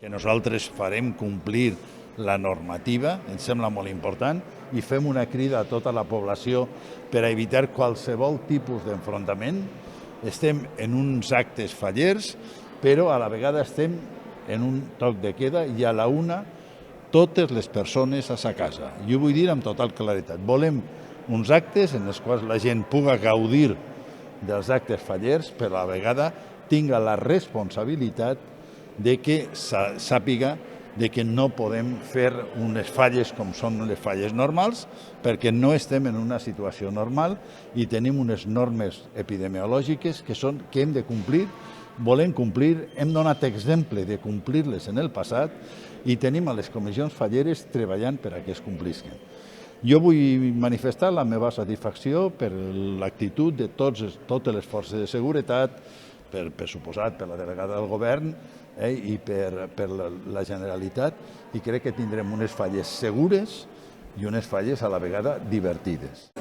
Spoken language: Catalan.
Nosaltres farem complir la normativa, ens sembla molt important, i fem una crida a tota la població per a evitar qualsevol tipus d'enfrontament. Estem en uns actes fallers, però a la vegada estem en un toc de queda i a la una totes les persones a sa casa. I ho vull dir amb total claretat. Volem uns actes en els quals la gent puga gaudir dels actes fallers, però a la vegada tinga la responsabilitat de que sàpiga de que no podem fer unes falles com són les falles normals, perquè no estem en una situació normal i tenim unes normes epidemiològiques que hem de complir, volem complir, hem donat exemple de complir-les en el passat i tenim a les comissions falleres treballant per a que es complisquen. Jo vull manifestar la meva satisfacció per l'actitud de totes les forces de seguretat, per suposat, per la delegada del govern i per la Generalitat, i crec que tindrem unes falles segures i unes falles a la vegada divertides.